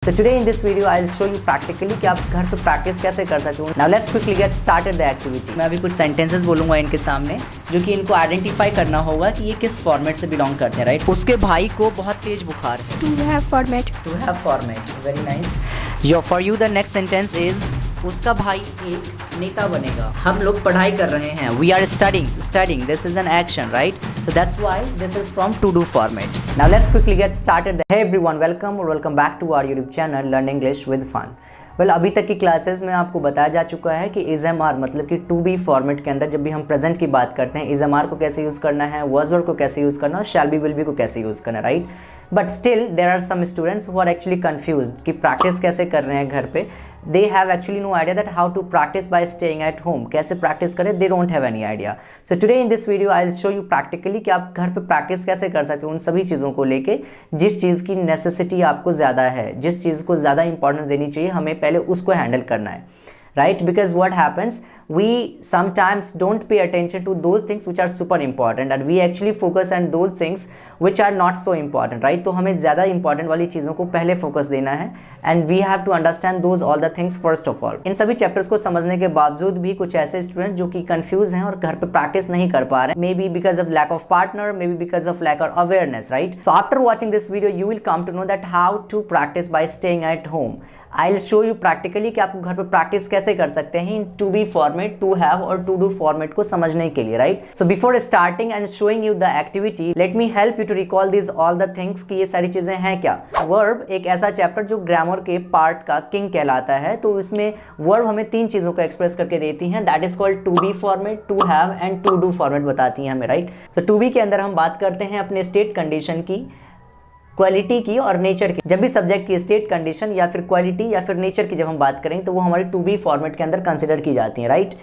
So today in this video I'll show you practically कि आप घर पे प्रैक्टिस कैसे कर सकते हो. Now let's quickly get started the activity. मैं अभी कुछ सेंटेंसेस बोलूँगा इनके सामने जो कि इनको आइडेंटिफाई करना होगा कि ये किस फॉर्मेट से बिलोंग करते हैं, राइट? उसके भाई को बहुत तेज बुखार है. To have format. To have format. Very nice. For you the next sentence is उसका भाई एक नेता बनेगा. हम लोग पढ़ाई कर रहे हैं. We are studying. This is an action, right? So that's why this is from to do format. Now let's quickly get started. Hey everyone, welcome back to our YouTube channel Learn English with Fun. अभी तक की classes में आपको बताया जा चुका है कि इज एम आर मतलब कि टू बी फॉर्मेट के अंदर जब भी हम प्रेजेंट की बात करते हैं इज एम आर को कैसे यूज़ करना है, वाज वर्ब को कैसे यूज़ करना है और शैल बी विल बी को कैसे यूज़ करना है, right? But still there are some students who are actually confused कि प्रैक्टिस कैसे कर रहे हैं घर पे. They have actually no idea that how to practice by staying at home. कैसे प्रैक्टिस करें, they don't have any idea. So today in this video I will show you practically कि आप घर पे प्रैक्टिस कैसे कर सकते हो उन सभी चीज़ों को लेके जिस चीज़ की नेसेसिटी आपको ज़्यादा है, जिस चीज़ को ज़्यादा इंपॉर्टेंस देनी चाहिए, हमें पहले उसको हैंडल करना है, right? Because what happens, we sometimes don't pay attention to those things which are super important and we actually focus on those things which are not so important, right? तो हमें ज़्यादा important वाली चीज़ों को पहले focus देना है and we have to understand those all the things first of all. इन सभी चैप्टर्स को समझने के बावजूद भी कुछ ऐसे स्टूडेंट जो कि कंफ्यूज हैं और घर पे प्रैक्टिस नहीं कर पा रहे हैं, maybe because of lack of partner, maybe because of lack of awareness, right? So after watching this video you will come to know that how to practice by staying at home. I will show you practically कि आपको घर पे practice कैसे कर सकते हैं in to be format, to have और to do format को समझने के लिए, right? So before starting and showing you the activity let me help you to recall this all the things कि ये सारी चीजें हैं क्या. वर्ब एक ऐसा चैप्टर जो ग्रामर के पार्ट का किंग कहलाता है, तो इसमें वर्ब हमें तीन चीजों को एक्सप्रेस करके देती हैं. That is called to be format, to have and to do format बताती हैं हमें, राइट? सो टू बी के अंदर हम बात करते हैं अपने स्टेट कंडीशन की, क्वालिटी की और नेचर की. जब भी सब्जेक्ट की स्टेट कंडीशन या फिर क्वालिटी या फिर नेचर की जब हम बात करेंगे तो वो हमारी टू बी फॉर्मेट के अंदर कंसिडर की जाती है, right?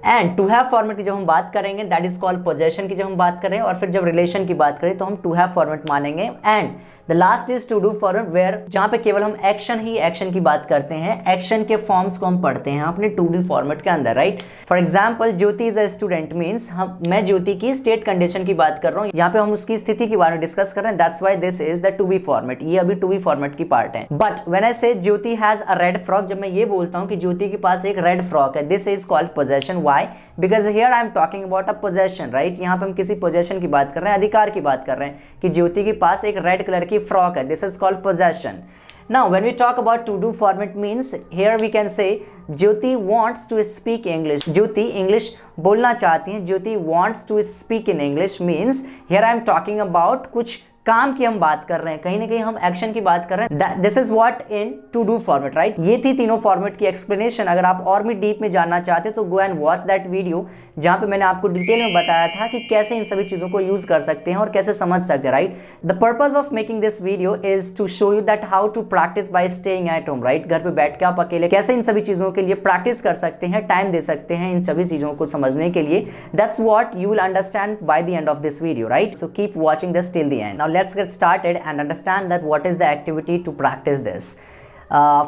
And to have format की जब हम बात करेंगे दैट इज कॉल्ड पोजेशन की जब हम बात करें, और फिर जब रिलेशन की बात करें तो हम टू हैव फॉर्मेट मानेंगे. And the last is to do format where जहां पे केवल हम एक्शन की बात करते हैं, एक्शन के फॉर्म्स को हम पढ़ते हैं अपने टू डू फॉर्मेट के अंदर, right? For example Jyoti is a student means मैं ज्योति की स्टेट कंडीशन की बात कर रहा हूँ, यहाँ पे हम उसकी स्थिति के बारे में डिस्कस कर रहे हैं. That's why this is the to be format. ये अभी टू बी फॉर्मेट की पार्ट है. But when I say Jyoti has a red frock, जब मैं ये बोलता हूँ कि ज्योति के पास एक रेड फ्रॉक है, this is called possession. Why? Because here I am talking about a possession, right? यहाँ पे हम किसी पोजेशन की बात कर रहे हैं, अधिकार की बात कर रहे हैं कि ज्योति के पास एक रेड कलर की फ्रॉक है. This is called possession. Now when we talk about to do format means here we can say Jyoti wants to speak English. Jyoti English बोलना चाहती हैं. Jyoti wants to speak in English means here I am talking about कुछ काम की हम बात कर रहे हैं, कहीं ना कहीं हम एक्शन की बात कर रहे हैं. This is what in to do format, right? ये थी तीनों फॉर्मेट की एक्सप्लेनेशन. अगर आप और भी डीप में जानना चाहते तो go and watch that video जहां पे मैंने आपको डिटेल में बताया था कि कैसे इन सभी चीजों को यूज कर सकते हैं और कैसे समझ सकते हैं, right? The purpose of making this video is to show you that how to practice by staying at home, right? घर पे बैठ के आप अकेले कैसे इन सभी चीजों के लिए प्रैक्टिस कर सकते हैं, टाइम दे सकते हैं इन सभी चीजों को समझने के लिए. That's what you will understand by the end of this video, right? So keep watching this till the and. Now let's get started and understand that what is the activity to practice this.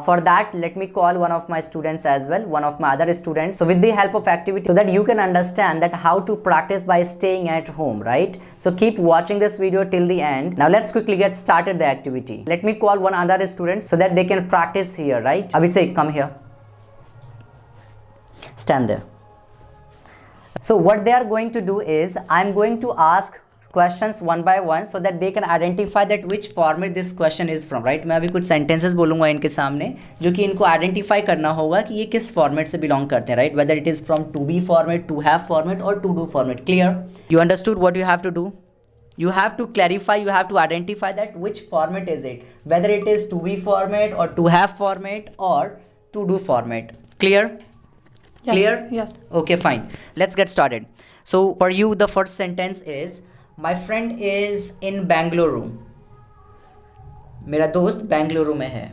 For that let me call one of my students as well, one of my other students, so with the help of activity so that you can understand that how to practice by staying at home, right? So keep watching this video till the end. Now let's quickly get started the activity. Let me call one other student so that they can practice here, right? Abhishek, come here, stand there. So what they are going to do is I'm going to ask questions one by one so that they can identify that which format this question is from, right? मैं अभी कुछ sentences बोलूँगा इनके सामने जो कि इनको identify करना होगा कि ये किस format से belong करते हैं, right? Whether it is from to be format, to have format or to do format. Clear? You understood what you have to do? You have to clarify, you have to identify that which format is it, whether it is to be format or to have format or to do format. Clear? Yes. Clear? Yes. Okay, fine. Let's get started. So for you the first sentence is My friend is in Bengaluru. मेरा दोस्त बेंगलुरु में है.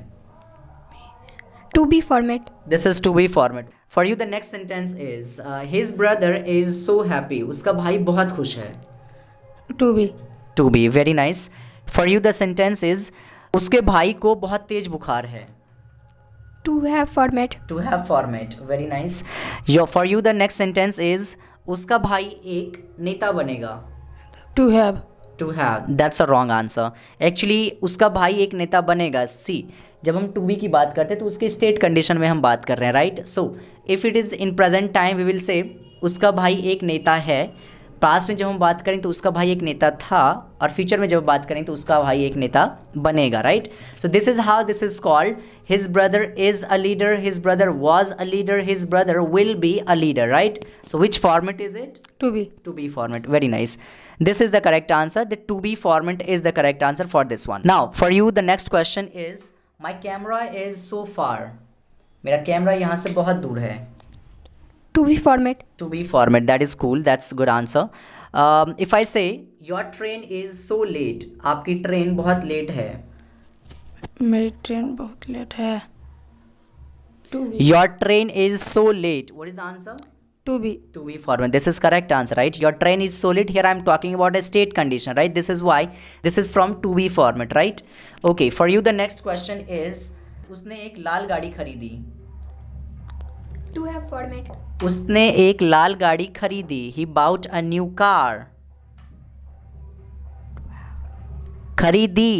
To be format. This is to be format. For you the next sentence is his brother is so happy. उसका भाई बहुत खुश है. To be. To be. Very nice. For you the sentence is उसके भाई को बहुत तेज बुखार है. To have format. To have format. Very nice. For you the next sentence is उसका भाई एक नेता बनेगा. To have. To have, that's a wrong answer. Actually उसका भाई एक नेता बनेगा। सी, जब हम टू बी की बात करते हैं तो उसके स्टेट कंडीशन में हम बात कर रहे हैं, right. So if it is in present time we will say उसका भाई एक नेता है। पास्ट में जब हम बात करें तो उसका भाई एक नेता था, और फ्यूचर में जब बात करें तो उसका भाई एक नेता बनेगा, right. So this is how this is called his brother is a leader, his brother was a leader, his brother will be a leader, right. So which format is it? To be. To be format. Very nice. This is the correct answer. The to be format is the correct answer for this one. Now for you the next question is, my camera is so far. मेरा camera यहाँ से बहुत दूर है। To be format. To be format. That is cool. That's good answer. If I say your train is so late, आपकी train बहुत late है। मेरी ट्रेन बहुत लेट है। To be. Your train is so late. What is the answer? To be. To be format. This is correct answer, right? Your train is so late. Here I am talking about a state condition, right? This is why this is from to be format, right? Okay, for you the next question is, उसने एक लाल गाड़ी खरीदी। To have format. उसने एक लाल गाड़ी खरीदी। He bought a new car. खरीदी।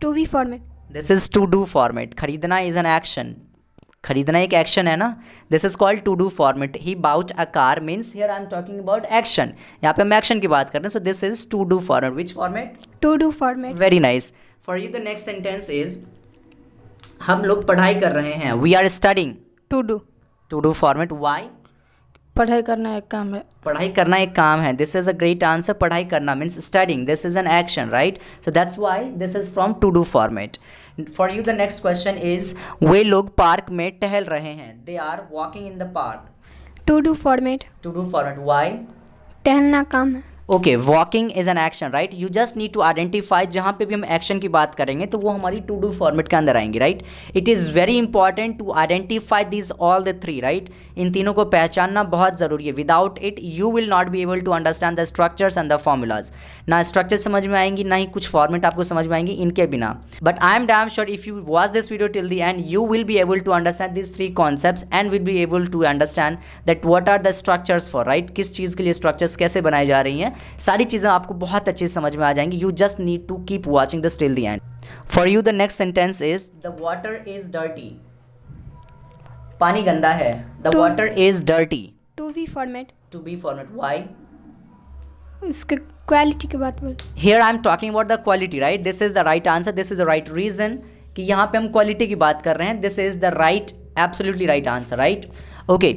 To be format. This is to do format. खरीदना is an action. खरीदना एक एक्शन है ना। This is called to do format. He bought a car means here I am talking about action. यहाँ पे हम action की बात कर रहे हैं। So this is to do format. Which format? To do format. Very nice. For you the next sentence is, हम लोग पढ़ाई कर रहे हैं। We are studying. To do. To do format. Why? पढ़ाई करना एक काम है। पढ़ाई करना एक काम है। This is a great answer. पढ़ाई करना means studying. This is an action, right. So that's why this is from to do format. For you the next question is, वे लोग पार्क में टहल रहे हैं। They are walking in the park. To do format. To do format. Why? टहलना काम है। Okay, walking is an action, right. You just need to identify. जहाँ पे भी हम एक्शन की बात करेंगे तो वो हमारी टू डू फॉर्मेट के अंदर आएंगी, right. It is very important to identify this all the three, right. इन तीनों को पहचानना बहुत ज़रूरी है। Without it you will not be able to understand the structures and the formulas. ना स्ट्रक्चर समझ में आएंगी, ना ही कुछ फॉर्मेट आपको समझ में आएंगी इनके बिना। But I am damn sure if you watch this video till the end you will be able to understand this three concepts and will be able to understand that what are the structures for, right. किस चीज़ के लिए structures कैसे बनाई जा रही हैं, सारी चीज़ें आपको बहुत अच्छे से समझ में आ जाएंगी। You just need to keep watching this till the end. For you the next sentence is, the water is dirty. पानी गंदा है। The To- water is dirty. To be format. To be format. Why? इसके quality की बात बोल। Here I am talking about the quality, right? This is the right answer. This is the right reason कि यहाँ पे हम quality की बात कर रहे हैं. This is the right, absolutely right answer, right? Okay.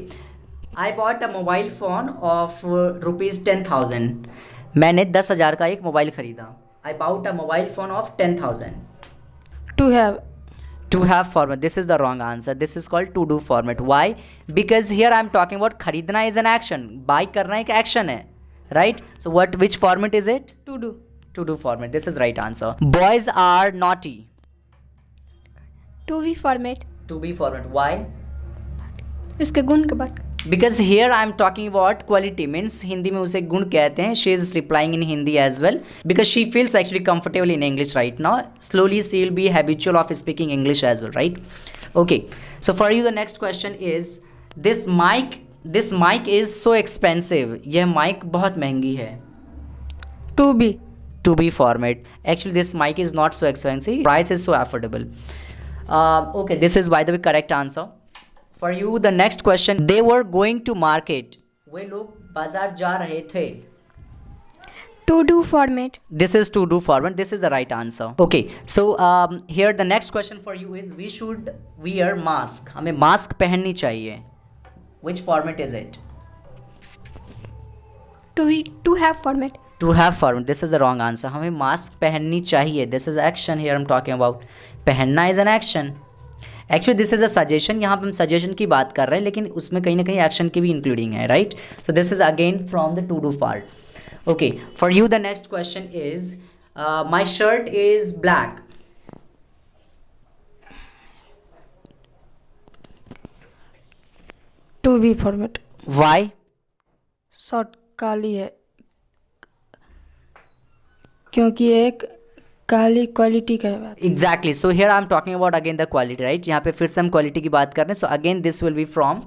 I bought a mobile phone of rupees 10,000. मैंने 10,000 का एक मोबाइल खरीदा. I bought a mobile phone of 10,000. To have. To have format. This is the wrong answer. This is called to do format. Why? Because here I am talking about खरीदना is an action. Buy करना एक action है. Right? So which format is it? To do. To do format. This is right answer. Boys are naughty. To be format. To be format. Why? इसके गुण के बाद. Because here I am talking about quality, means Hindi में उसे गुण कहते हैं. She is replying in Hindi as well because she feels actually comfortable in English right now. Slowly she will be habitual of speaking English as well, right? Okay. So for you the next question is, this mic is so expensive. यह mic बहुत महंगी है. To be. To be format. Actually this mic is not so expensive. Price is so affordable. Okay, this is by the way correct answer. For you the next question, they were going to market. वे लोग बाजार जा रहे थे. To do format. This is to do format. This is the right answer. Okay, so here the next question for you is, we should wear mask. हमें mask पहननी चाहिए. Which format is it? To have format. To have format. This is the wrong answer. हमें mask पहननी चाहिए. This is action here I'm talking about. पहनना is an action. Actually this is a suggestion. यहाँ पे हम suggestion की बात कर रहे हैं, लेकिन उसमें कहीं ना कहीं action की भी including है, right? So this is again from the to do part. Okay, for you the next question is, my shirt is black. To be format. Why? Short काली है क्योंकि एक काली क्वालिटी का है. Exactly. So here I'm talking about again the quality, right? यहाँ पे फिर से हम quality की बात कर रहे हैं. So again this will be from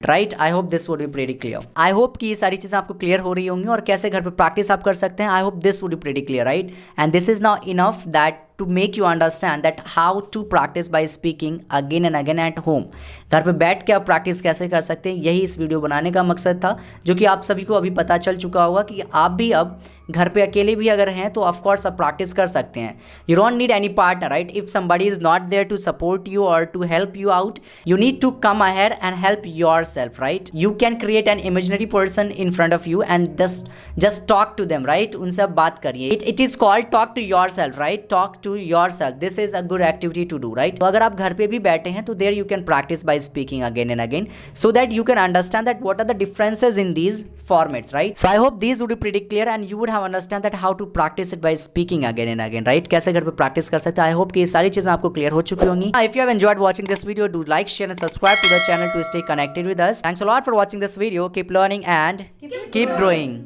right. I hope this would be pretty clear. I hope कि ये सारी चीज़ें आपको क्लियर हो रही होंगी और कैसे घर पे प्रैक्टिस आप कर सकते हैं। I hope this would be pretty clear, right. And this is now enough that to make you understand that how to practice by speaking again and again at home। घर पे बैठ के आप प्रैक्टिस कैसे कर सकते हैं, यही इस वीडियो बनाने का मकसद था, जो कि आप सभी को अभी पता चल चुका होगा कि आप भी अब घर पे अकेले भी अगर हैं तो ऑफकोर्स आप प्रैक्टिस कर सकते हैं। You don't need any partner, right. If somebody is not there to support you और to help you out, you need to come ahead and help yourself, right. You can create an imaginary person in front of you and just talk to them, right. उनसे आप बात करिए। It is called talk to yourself, right. Talk to yourself, this is a good activity to do, right. तो अगर आप घर पे भी बैठे हैं तो there you can practice by speaking again and again, so that you can understand that what are the differences in these formats, right? So I hope these would be pretty clear and you would have understand that how to practice it by speaking again and again, right? कैसे घर पे practice कर सकते हैं। I hope कि ये सारी चीजें आपको क्लियर हो चुकी होंगी। If you have enjoyed watching this video, do like, share and subscribe to the channel to stay connected with us. Thanks a lot for watching this video. Keep learning and keep growing.